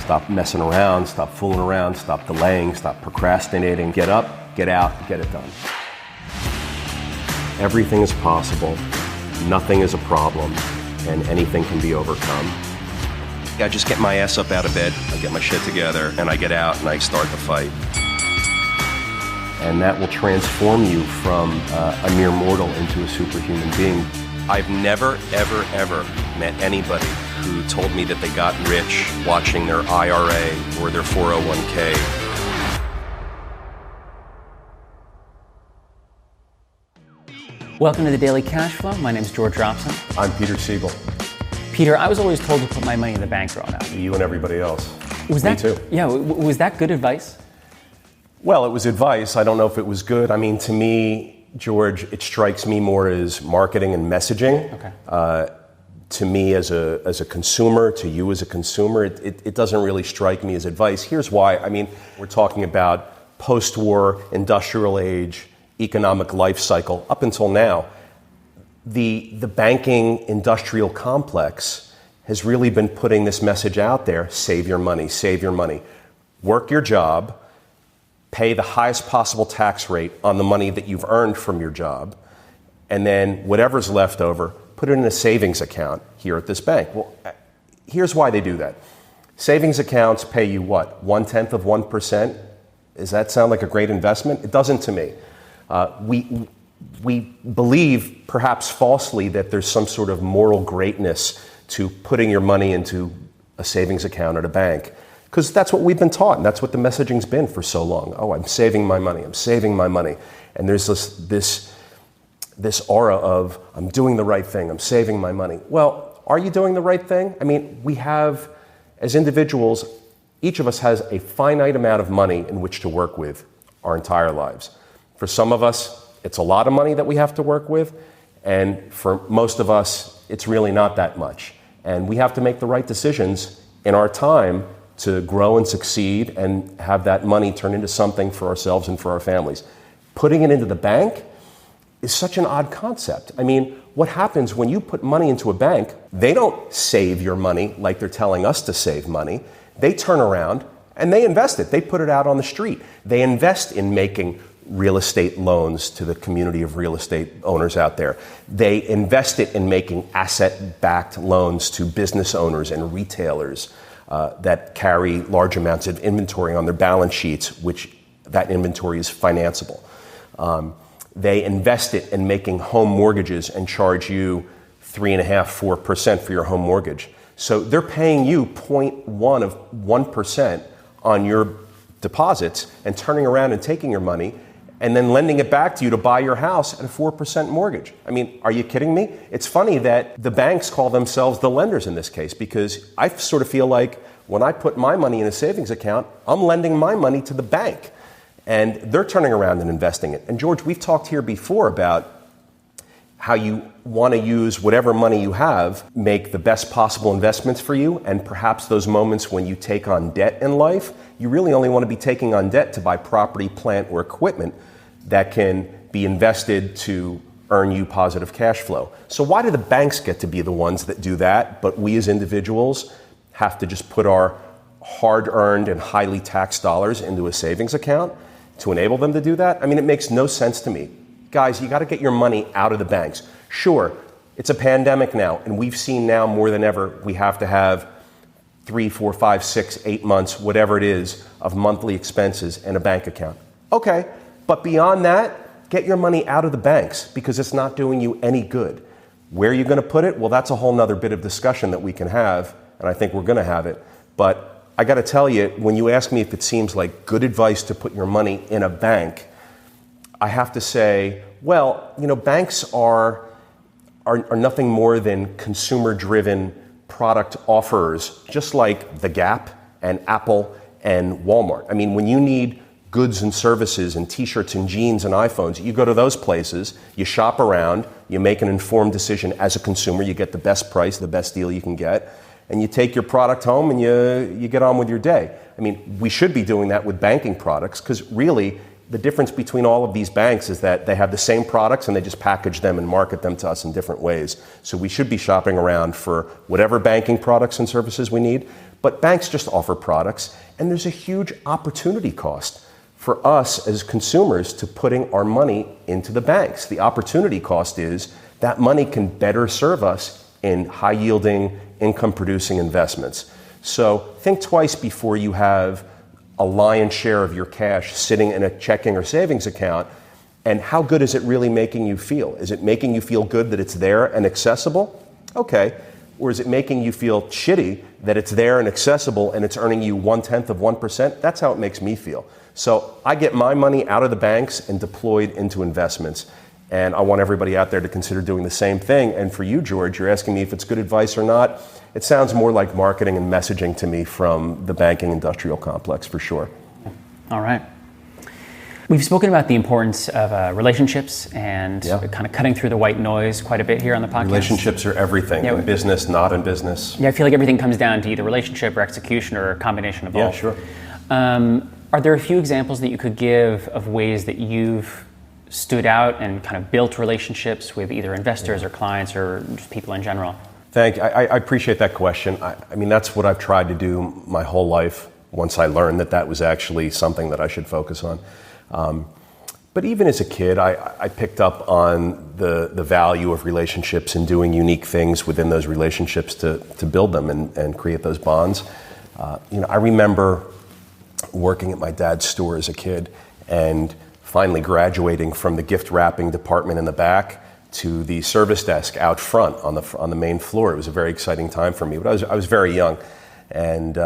Stop messing around, stop fooling around, stop delaying, stop procrastinating. Get up, get out, get it done. Everything is possible, nothing is a problem, and anything can be overcome. I just get my ass up out of bed, I get my shit together, and I get out and I start the fight. And that will transform you from a mere mortal into a superhuman being. I've never, ever, ever met anybody who told me that they got rich watching their IRA or their 401k. Welcome to the Daily Cash Flow. My name is George Robson. I'm Peter Siegel. Peter, I was always told to put my money in the bank growing up. You and everybody else. Me too. Yeah, was that good advice? Well, it was advice. I don't know if it was good. I mean, to me, George, it strikes me more as marketing and messaging. Okay. To me as a consumer, to you as a consumer, it doesn't really strike me as advice. Here's why. I mean, we're talking about post-war, industrial age, economic life cycle. Up until now, the banking industrial complex has really been putting this message out there: save your money, save your money. Work your job, pay the highest possible tax rate on the money that you've earned from your job, and then whatever's left over, put it in a savings account here at this bank. Well, here's why they do that. Savings accounts pay you what, 0.1%? Does that sound like a great investment? It doesn't to me. We believe, perhaps falsely, that there's some sort of moral greatness to putting your money into a savings account at a bank, because that's what we've been taught, and that's what the messaging's been for so long. Oh, I'm saving my money, I'm saving my money. And there's this aura of, I'm doing the right thing, I'm saving my money. Well, are you doing the right thing? I mean, we have, as individuals, each of us has a finite amount of money in which to work with our entire lives. For some of us, it's a lot of money that we have to work with, and for most of us, it's really not that much. And we have to make the right decisions in our time to grow and succeed and have that money turn into something for ourselves and for our families. Putting it into the bank is such an odd concept. I mean, what happens when you put money into a bank? They don't save your money like they're telling us to save money. They turn around and they invest it. They put it out on the street. They invest in making real estate loans to the community of real estate owners out there. They invest it in making asset-backed loans to business owners and retailers that carry large amounts of inventory on their balance sheets, which that inventory is financeable. They invest it in making home mortgages and charge you 3.5%, 4% for your home mortgage. So they're paying you 0.1 of 1% on your deposits and turning around and taking your money and then lending it back to you to buy your house at a 4% mortgage. I mean, are you kidding me? It's funny that the banks call themselves the lenders in this case, because I sort of feel like when I put my money in a savings account, I'm lending my money to the bank. And they're turning around and investing it. And George, we've talked here before about how you want to use whatever money you have, make the best possible investments for you, and perhaps those moments when you take on debt in life, you really only want to be taking on debt to buy property, plant, or equipment that can be invested to earn you positive cash flow. So why do the banks get to be the ones that do that, but we as individuals have to just put our hard-earned and highly taxed dollars into a savings account to enable them to do that? I mean, it makes no sense to me. Guys, you got to get your money out of the banks. Sure, it's a pandemic now, and we've seen now more than ever we have to have 3, 4, 5, 6, 8 months, whatever it is, of monthly expenses in a bank account. Okay, but beyond that, get your money out of the banks because it's not doing you any good. Where are you going to put it? Well, that's a whole nother bit of discussion that we can have, and I think we're going to have it. But I got to tell you, when you ask me if it seems like good advice to put your money in a bank, I have to say, well, you know, banks are nothing more than consumer-driven product offerers, just like The Gap and Apple and Walmart. I mean, when you need goods and services and t-shirts and jeans and iPhones, you go to those places, you shop around, you make an informed decision as a consumer, you get the best price, the best deal you can get, and you take your product home and you get on with your day. I mean, we should be doing that with banking products, because really the difference between all of these banks is that they have the same products and they just package them and market them to us in different ways. So we should be shopping around for whatever banking products and services we need. But banks just offer products, and there's a huge opportunity cost for us as consumers to putting our money into the banks. The opportunity cost is that money can better serve us in high-yielding, income-producing investments. So think twice before you have a lion's share of your cash sitting in a checking or savings account. And how good is it really making you feel? Is it making you feel good that it's there and accessible? Okay. Or is it making you feel shitty that it's there and accessible and it's earning you 0.1%? That's how it makes me feel. So I get my money out of the banks and deployed into investments. And I want everybody out there to consider doing the same thing. And for you, George, you're asking me if it's good advice or not. It sounds more like marketing and messaging to me from the banking industrial complex, for sure. All right. We've spoken about the importance of relationships and kind of cutting through the white noise quite a bit here on the podcast. Relationships are everything, in business, not in business. Yeah, I feel like everything comes down to either relationship or execution or a combination of both. Yeah, sure. Are there a few examples that you could give of ways that you've stood out and kind of built relationships with either investors or clients or just people in general? Thank you. I appreciate that question. I mean, that's what I've tried to do my whole life once I learned that was actually something that I should focus on. But even as a kid, I picked up on the value of relationships and doing unique things within those relationships to build them and create those bonds. I remember working at my dad's store as a kid and finally graduating from the gift wrapping department in the back to the service desk out front on the main floor. It was a very exciting time for me, but I was very young. And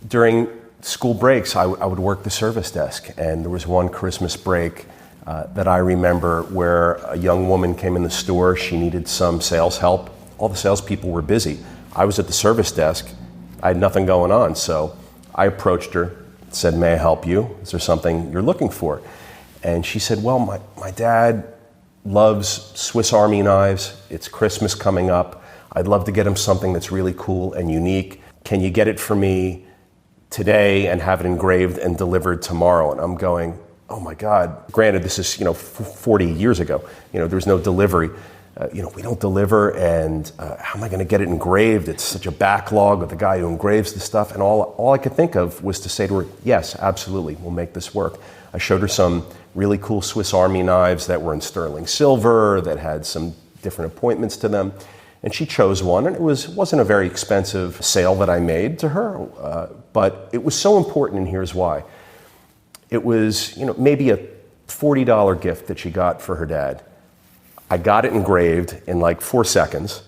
during school breaks, I would work the service desk. And there was one Christmas break that I remember where a young woman came in the store. She needed some sales help. All the salespeople were busy. I was at the service desk. I had nothing going on. So I approached her, said, "May I help you? Is there something you're looking for?" And she said, "Well, my dad loves Swiss Army knives. It's Christmas coming up. I'd love to get him something that's really cool and unique. Can you get it for me today and have it engraved and delivered tomorrow?" And I'm going, oh my God. Granted, this is 40 years ago. There was no delivery. We don't deliver, and how am I going to get it engraved? It's such a backlog with the guy who engraves the stuff. And all I could think of was to say to her, yes, absolutely, we'll make this work. I showed her some really cool Swiss Army knives that were in sterling silver, that had some different appointments to them. And she chose one, and it wasn't a very expensive sale that I made to her, but it was so important, and here's why. It was, maybe a $40 gift that she got for her dad. I got it engraved in like 4 seconds.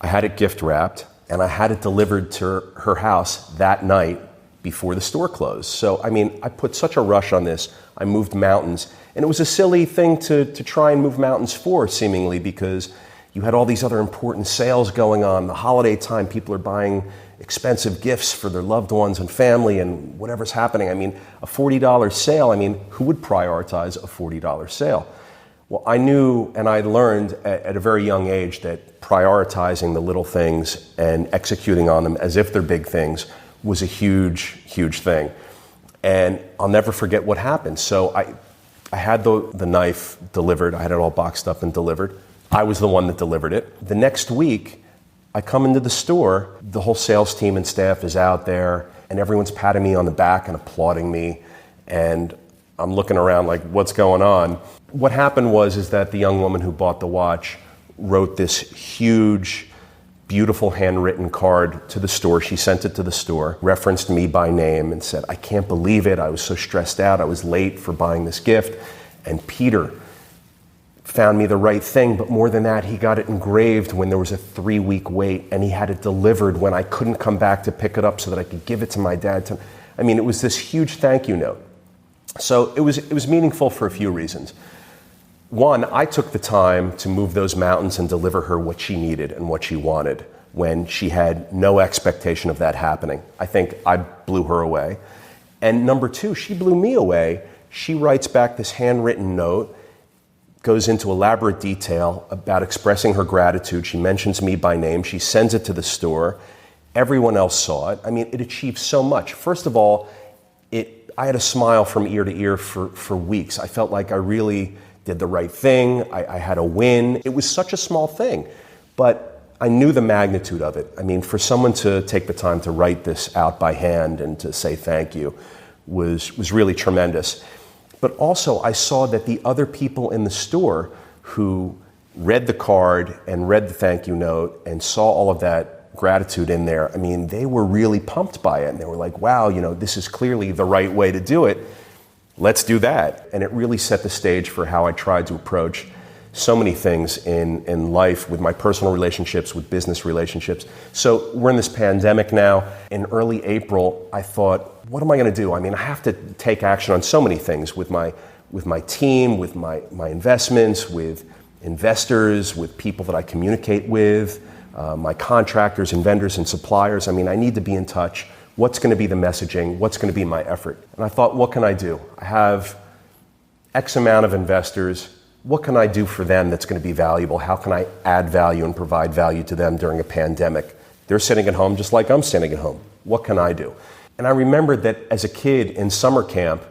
I had it gift wrapped, and I had it delivered to her house that night before the store closed. So, I put such a rush on this. I moved mountains, and it was a silly thing to try and move mountains for, seemingly, because you had all these other important sales going on. The holiday time, people are buying expensive gifts for their loved ones and family and whatever's happening. A $40 sale, who would prioritize a $40 sale? Well, I knew and I learned at a very young age that prioritizing the little things and executing on them as if they're big things was a huge, huge thing. And I'll never forget what happened. So I had the knife delivered. I had it all boxed up and delivered. I was the one that delivered it. The next week, I come into the store. The whole sales team and staff is out there, and everyone's patting me on the back and applauding me. And I'm looking around like, what's going on? What happened is that the young woman who bought the watch wrote this huge, beautiful handwritten card to the store. She sent it to the store, referenced me by name, and said, "I can't believe it. I was so stressed out. I was late for buying this gift. And Peter found me the right thing, but more than that, he got it engraved when there was a 3-week wait, and he had it delivered when I couldn't come back to pick it up so that I could give it to my dad." It was this huge thank you note. So it was meaningful for a few reasons. One, I took the time to move those mountains and deliver her what she needed and what she wanted when she had no expectation of that happening. I think I blew her away. And number two, she blew me away. She writes back this handwritten note, goes into elaborate detail about expressing her gratitude. She mentions me by name. She sends it to the store. Everyone else saw it. It achieved so much. First of all, I had a smile from ear to ear for weeks. I felt like I really did the right thing. I had a win. It was such a small thing, but I knew the magnitude of it. I mean, for someone to take the time to write this out by hand and to say thank you was really tremendous. But also I saw that the other people in the store who read the card and read the thank you note and saw all of that gratitude in there, I mean, they were really pumped by it. And they were like, wow, this is clearly the right way to do it. Let's do that. And it really set the stage for how I tried to approach so many things in life, with my personal relationships, with business relationships. So we're in this pandemic now. In early April, I thought, what am I going to do? I mean, I have to take action on so many things with my team, with my investments, with investors, with people that I communicate with, my contractors and vendors and suppliers. I mean, I need to be in touch. What's going to be the messaging? What's going to be my effort? And I thought, what can I do? I have X amount of investors. What can I do for them that's going to be valuable? How can I add value and provide value to them during a pandemic? They're sitting at home just like I'm sitting at home. What can I do? And I remembered that as a kid in summer camp,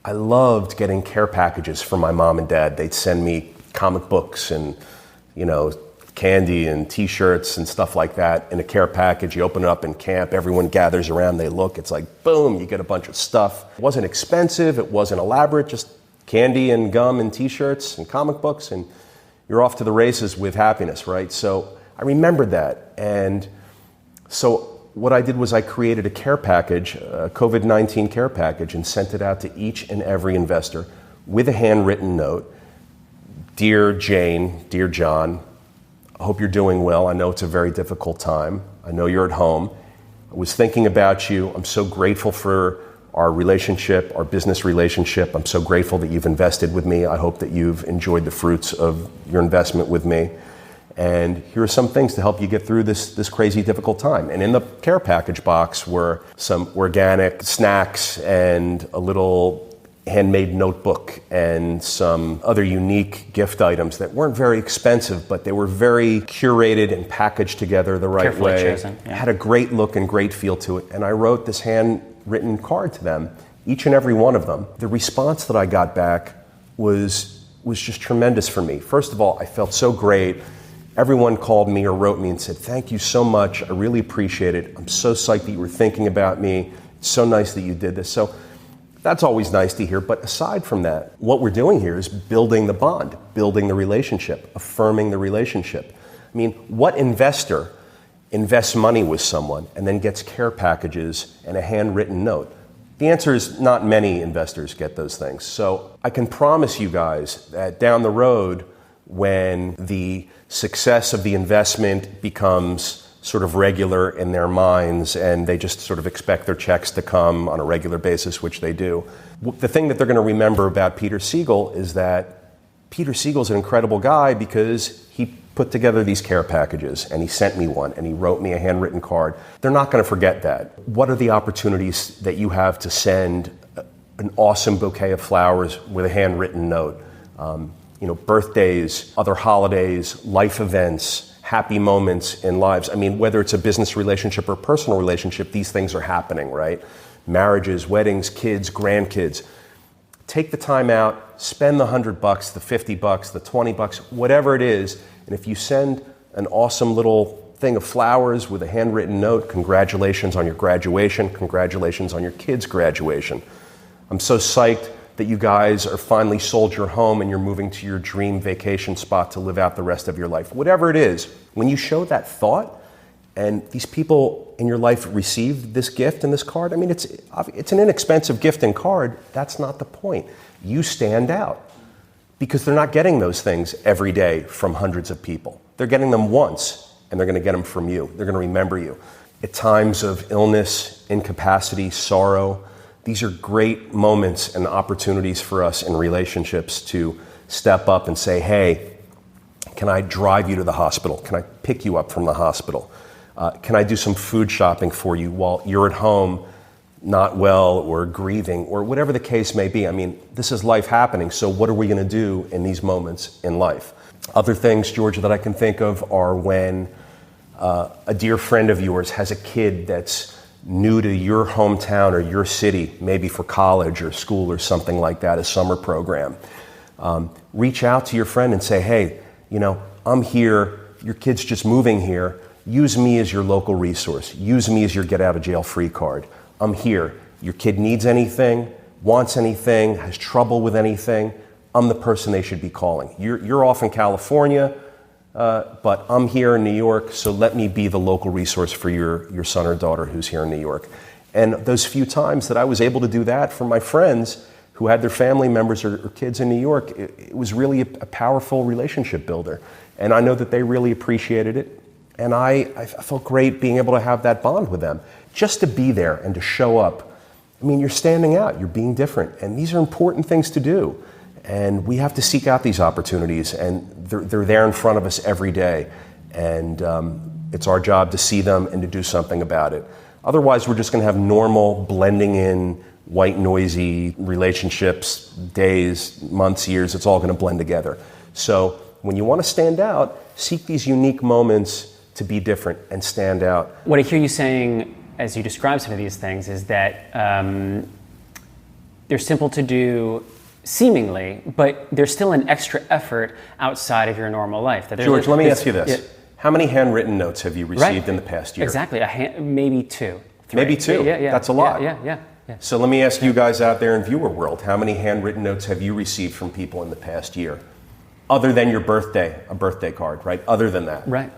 I loved getting care packages from my mom and dad. They'd send me comic books and, candy and t-shirts and stuff like that in a care package. You open it up in camp, everyone gathers around, they look, it's like, boom, you get a bunch of stuff. It wasn't expensive, it wasn't elaborate, just candy and gum and t-shirts and comic books, and you're off to the races with happiness, right? So I remembered that. And so what I did was I created a care package, a COVID-19 care package, and sent it out to each and every investor with a handwritten note. Dear Jane, dear John, I hope you're doing well. I know it's a very difficult time. I know you're at home. I was thinking about you. I'm so grateful for our relationship, our business relationship. I'm so grateful that you've invested with me. I hope that you've enjoyed the fruits of your investment with me. And here are some things to help you get through this crazy, difficult time. And in the care package box were some organic snacks and a little handmade notebook and some other unique gift items that weren't very expensive, but they were very curated and packaged together the right Carefully way. chosen, yeah. Had a great look and great feel to it. And I wrote this handwritten card to them, each and every one of them. The response that I got back was just tremendous for me. First of all, I felt so great. Everyone called me or wrote me and said, thank you so much. I really appreciate it. I'm so psyched that you were thinking about me. It's so nice that you did this. So that's always nice to hear. But aside from that, what we're doing here is building the bond, building the relationship, affirming the relationship. I mean, what investor invests money with someone and then gets care packages and a handwritten note? The answer is not many investors get those things. So I can promise you guys that down the road, when the success of the investment becomes sort of regular in their minds and they just sort of expect their checks to come on a regular basis, which they do. The thing that they're going to remember about Peter Siegel is that Peter Siegel's an incredible guy because he put together these care packages and he sent me one and he wrote me a handwritten card. They're not going to forget that. What are the opportunities that you have to send an awesome bouquet of flowers with a handwritten note? Birthdays, other holidays, life events, happy moments in lives. I mean, whether it's a business relationship or personal relationship, these things are happening, right? Marriages, weddings, kids, grandkids. Take the time out, spend the $100, the $50, the $20, whatever it is. And if you send an awesome little thing of flowers with a handwritten note, congratulations on your graduation, congratulations on your kids' graduation. I'm so psyched that you guys are finally sold your home and you're moving to your dream vacation spot to live out the rest of your life. Whatever it is, when you show that thought and these people in your life receive this gift and this card, I mean, it's an inexpensive gift and card. That's not the point. You stand out because they're not getting those things every day from hundreds of people. They're getting them once and they're going to get them from you. They're going to remember you. At times of illness, incapacity, sorrow, these are great moments and opportunities for us in relationships to step up and say, hey, can I drive you to the hospital? Can I pick you up from the hospital? Can I do some food shopping for you while you're at home, not well or grieving or whatever the case may be? I mean, this is life happening. So what are we going to do in these moments in life? Other things, Georgia, that I can think of are when a dear friend of yours has a kid that's new to your hometown or your city, maybe for college or school or something like that, a summer program. Reach out to your friend and say, hey, I'm here, your kid's just moving here, use me as your local resource. Use me as your get out of jail free card. I'm here. Your kid needs anything, wants anything, has trouble with anything, I'm the person they should be calling. You're off in California, but I'm here in New York, so let me be the local resource for your son or daughter who's here in New York. And those few times that I was able to do that for my friends who had their family members or kids in New York, it was really a powerful relationship builder. And I know that they really appreciated it. And I felt great being able to have that bond with them. Just to be there and to show up. I mean, you're standing out, you're being different. And these are important things to do. And we have to seek out these opportunities. And they're there in front of us every day. And it's our job to see them and to do something about it. Otherwise, we're just going to have normal, blending in, white, noisy relationships, days, months, years. It's all going to blend together. So when you want to stand out, seek these unique moments to be different and stand out. What I hear you saying as you describe some of these things is that they're simple to do seemingly, but there's still an extra effort outside of your normal life. George, let me ask you this. Yeah. How many handwritten notes have you received in the past year? Exactly, maybe 2. 3. Maybe 2? Yeah. That's a lot. Yeah. So let me ask you guys out there in viewer world, how many handwritten notes have you received from people in the past year? Other than your birthday, a birthday card, right? Other than that. Right.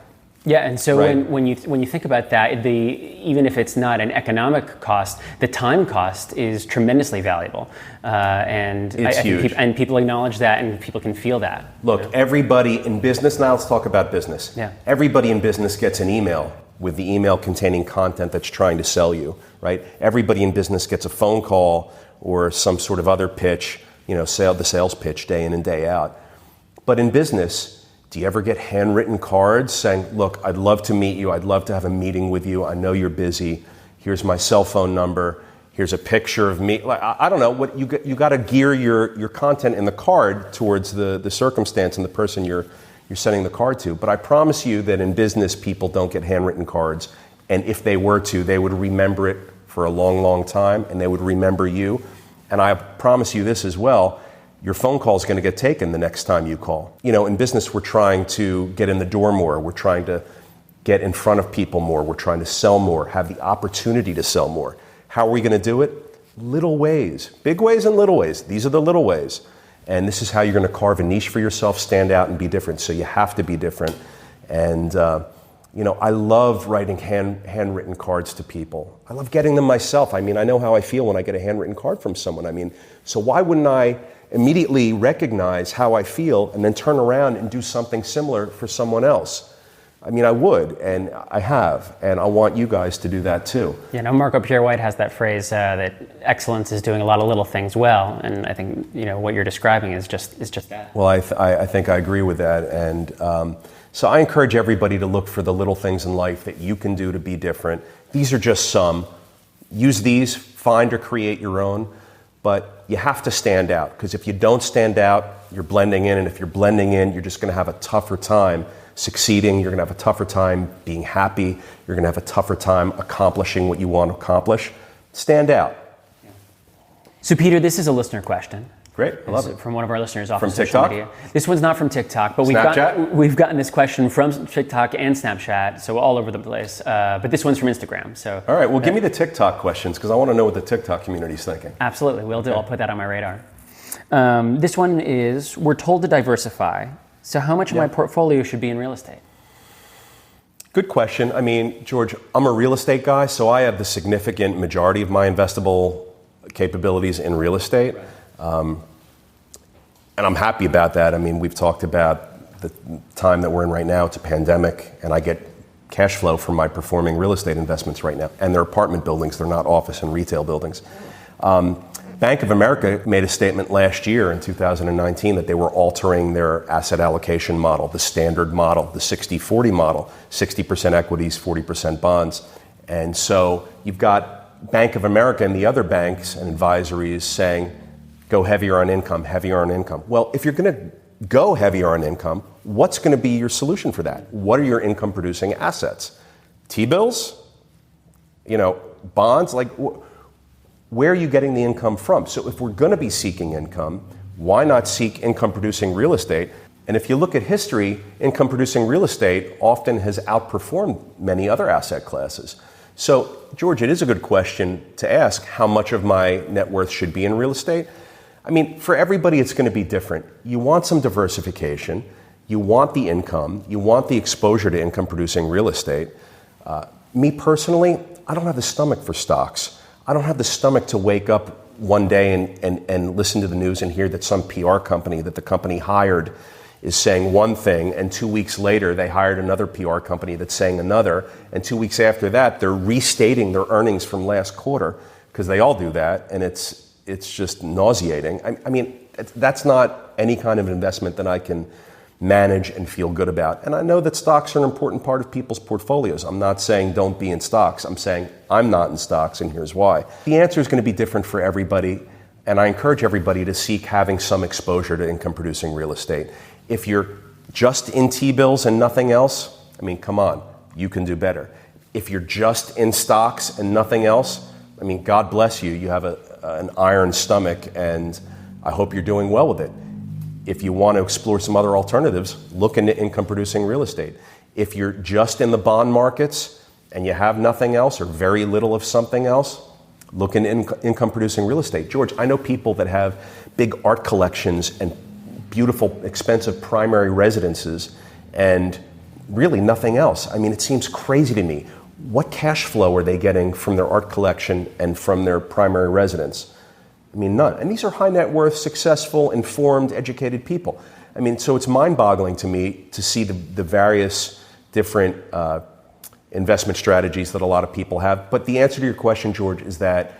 Yeah, and so right. when you think about that, even if it's not an economic cost, the time cost is tremendously valuable, and it's huge. And people acknowledge that, and people can feel that. Look, everybody in business. Now let's talk about business. Yeah. Everybody in business gets an email with the email containing content that's trying to sell you, right? Everybody in business gets a phone call or some sort of other pitch, the sales pitch day in and day out. But in business, do you ever get handwritten cards saying, look, I'd love to meet you. I'd love to have a meeting with you. I know you're busy. Here's my cell phone number. Here's a picture of me. I don't know. What you got to gear your content in the card towards the circumstance and the person you're sending the card to. But I promise you that in business, people don't get handwritten cards. And if they were to, they would remember it for a long, long time, and they would remember you. And I promise you this as well. Your phone call is going to get taken the next time you call. In business, we're trying to get in the door more. We're trying to get in front of people more. We're trying to sell more, have the opportunity to sell more. How are we going to do it? Little ways. Big ways and little ways. These are the little ways. And this is how you're going to carve a niche for yourself, stand out, and be different. So you have to be different. And, I love writing handwritten cards to people. I love getting them myself. I know how I feel when I get a handwritten card from someone. So why wouldn't I immediately recognize how I feel and then turn around and do something similar for someone else? I would, and I have, and I want you guys to do that too. Marco Pierre White has that phrase that excellence is doing a lot of little things well, and I think what you're describing is just that. Well, I think I agree with that, and so I encourage everybody to look for the little things in life that you can do to be different. These are just some. Use these, find or create your own. But you have to stand out, because if you don't stand out, you're blending in. And if you're blending in, you're just going to have a tougher time succeeding. You're going to have a tougher time being happy. You're going to have a tougher time accomplishing what you want to accomplish. Stand out. So, Peter, this is a listener question. Great, I love it. From one of our listeners off from of social TikTok? media. This one's not from TikTok, but we've gotten this question from TikTok and Snapchat, so all over the place. But this one's from Instagram. So all right, well, give me the TikTok questions, because I want to know what the TikTok community's thinking. Absolutely, will do. I'll put that on my radar. This one is: we're told to diversify. So how much of my portfolio should be in real estate? Good question. George, I'm a real estate guy, so I have the significant majority of my investable capabilities in real estate. Right. And I'm happy about that. We've talked about the time that we're in right now. It's a pandemic, and I get cash flow from my performing real estate investments right now. And they're apartment buildings, they're not office and retail buildings. Bank of America made a statement last year in 2019 that they were altering their asset allocation model, the standard model, the 60-40 model, 60% equities, 40% bonds. And so you've got Bank of America and the other banks and advisories saying, go heavier on income, heavier on income. Well, if you're going to go heavier on income, what's going to be your solution for that? What are your income producing assets? T-bills? Bonds? Where are you getting the income from? So if we're going to be seeking income, why not seek income producing real estate? And if you look at history, income producing real estate often has outperformed many other asset classes. So, George, it is a good question to ask how much of my net worth should be in real estate. I mean, for everybody, it's going to be different. You want some diversification. You want the income. You want the exposure to income producing real estate. Me personally, I don't have the stomach for stocks. I don't have the stomach to wake up one day and listen to the news and hear that some PR company that the company hired is saying one thing, and 2 weeks later they hired another PR company that's saying another, and 2 weeks after that they're restating their earnings from last quarter, because they all do that, and it's just nauseating. I mean, that's not any kind of investment that I can manage and feel good about. And I know that stocks are an important part of people's portfolios. I'm not saying don't be in stocks. I'm saying I'm not in stocks, and here's why. The answer is going to be different for everybody, and I encourage everybody to seek having some exposure to income producing real estate. If you're just in T-bills and nothing else, I mean, come on, you can do better. If you're just in stocks and nothing else, I mean, God bless you. You have an iron stomach, and I hope you're doing well with it. If you want to explore some other alternatives, look into income producing real estate. If you're just in the bond markets and you have nothing else or very little of something else, look into income producing real estate. George, I know people that have big art collections and beautiful, expensive primary residences and really nothing else. I mean, it seems crazy to me. What cash flow are they getting from their art collection and from their primary residence? I mean, none. And these are high net worth, successful, informed, educated people. I mean, so it's mind-boggling to me to see the various different investment strategies that a lot of people have. But the answer to your question, George, is that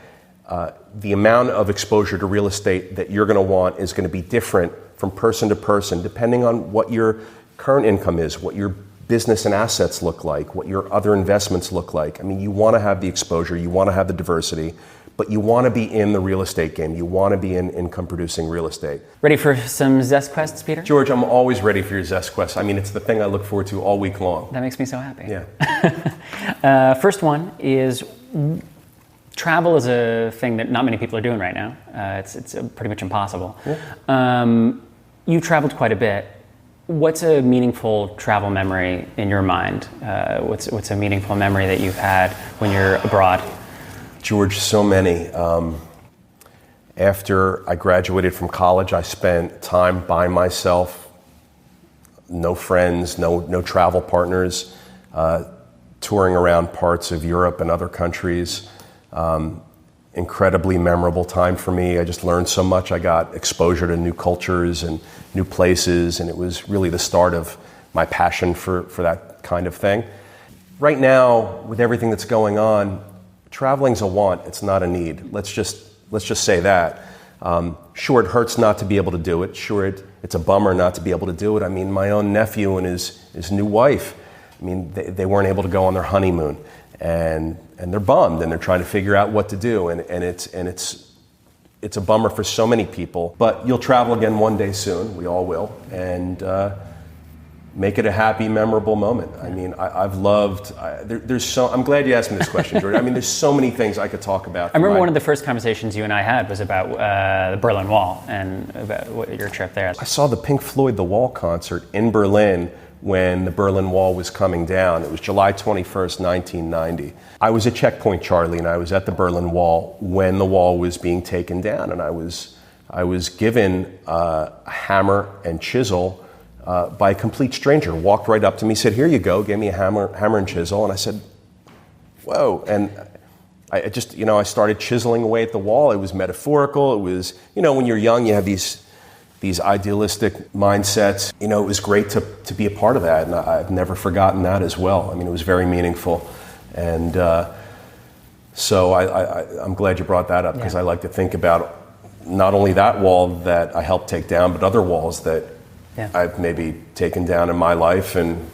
the amount of exposure to real estate that you're going to want is going to be different from person to person, depending on what your current income is, what your business and assets look like, what your other investments look like. I mean, you want to have the exposure, you want to have the diversity, but you want to be in the real estate game. You want to be in income producing real estate. Ready for some Zest Quests, Peter? George, I'm always ready for your Zest Quest. I mean, it's the thing I look forward to all week long. That makes me so happy. Yeah. First one is, travel is a thing that not many people are doing right now. It's pretty much impossible. Yeah. You traveled quite a bit. What's a meaningful travel memory in your mind? What's a meaningful memory that you've had when you're abroad? George, so many. After I graduated from college, I spent time by myself, no friends, no travel partners, touring around parts of Europe and other countries. Incredibly memorable time for me. I just learned so much. I got exposure to new cultures and new places, and it was really the start of my passion for that kind of thing. Right now, with everything that's going on, traveling's a want, it's not a need. Let's just say that. Sure, it hurts not to be able to do it. Sure, it's a bummer not to be able to do it. I mean, my own nephew and his new wife, I mean, they weren't able to go on their honeymoon. And they're bummed, and they're trying to figure out what to do, and it's a bummer for so many people. But you'll travel again one day soon. We all will, and make it a happy, memorable moment. I mean, I've loved. I'm glad you asked me this question, George. I mean, there's so many things I could talk about. I remember one of the first conversations you and I had was about the Berlin Wall and about your trip there. I saw the Pink Floyd The Wall concert in Berlin when the Berlin Wall was coming down. It was July 21st, 1990. I was at Checkpoint Charlie, and I was at the Berlin Wall when the wall was being taken down, and I was given a hammer and chisel by a complete stranger. Walked right up to me, said, "Here you go," gave me a hammer and chisel, and I said, "Whoa." And I just, I started chiseling away at the wall. It was metaphorical. It was, when you're young, you have these idealistic mindsets. It was great to be a part of that, and I've never forgotten that as well. I mean, it was very meaningful, and so I'm glad you brought that up, because I like to think about not only that wall that I helped take down, but other walls that I've maybe taken down in my life, and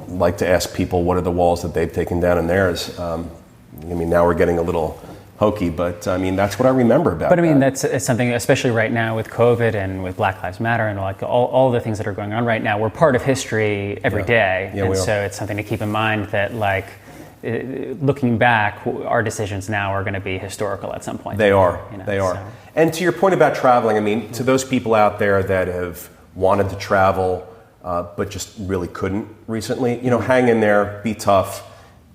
like to ask people what are the walls that they've taken down in theirs. I mean, now we're getting a little hokey, but I mean, that's what I remember about. But I mean, that's something, especially right now with COVID and with Black Lives Matter and like all the things that are going on right now. We're part of history every day, and so it's something to keep in mind that, like, looking back, our decisions now are going to be historical at some point. They are. They are. So. And to your point about traveling, I mean, to those people out there that have wanted to travel, but just really couldn't recently. Hang in there, be tough.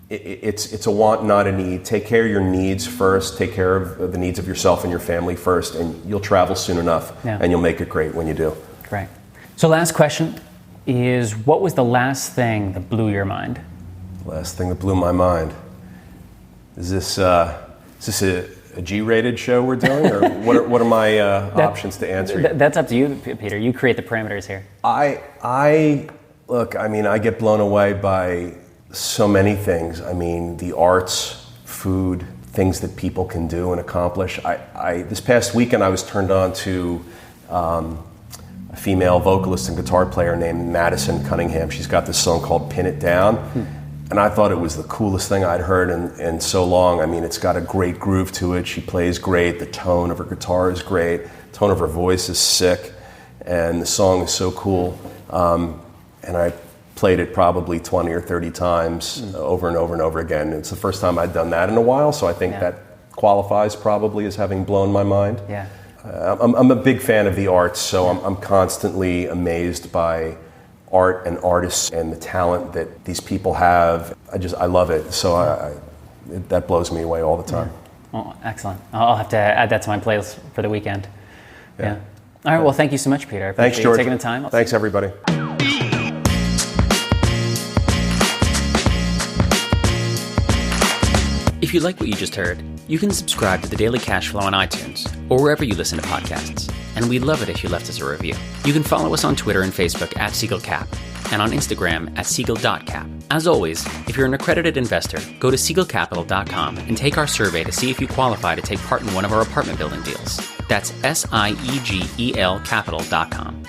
It's a want, not a need. Take care of your needs first. Take care of the needs of yourself and your family first, and you'll travel soon enough, and you'll make it great when you do. Great. So last question is, what was the last thing that blew your mind? Last thing that blew my mind. Is this a G-rated show we're doing, or what are my options to answer? That's up to you, Peter. You create the parameters here. Look, I get blown away by so many things. The arts, food, things that people can do and accomplish. This past weekend I was turned on to a female vocalist and guitar player named Madison Cunningham. She's got this song called Pin It Down. And I thought it was the coolest thing I'd heard in so long. It's got a great groove to it. She plays great. The tone of her guitar is great. The tone of her voice is sick. And the song is so cool. And I played it probably 20 or 30 times over and over and over again. It's the first time I'd done that in a while, so I think that qualifies probably as having blown my mind. Yeah. I'm a big fan of the arts, so I'm constantly amazed by art and artists and the talent that these people have. I love it. So that blows me away all the time. Well, excellent. I'll have to add that to my playlist for the weekend. Yeah. All right. Well, thank you so much, Peter. I appreciate Thanks, George. you taking the time. Thanks, everybody. If you like what you just heard, you can subscribe to The Daily Cash Flow on iTunes or wherever you listen to podcasts. And we'd love it if you left us a review. You can follow us on Twitter and Facebook at SiegelCap and on Instagram at Siegel.cap. As always, if you're an accredited investor, go to SiegelCapital.com and take our survey to see if you qualify to take part in one of our apartment building deals. That's SIEGEL Capital.com.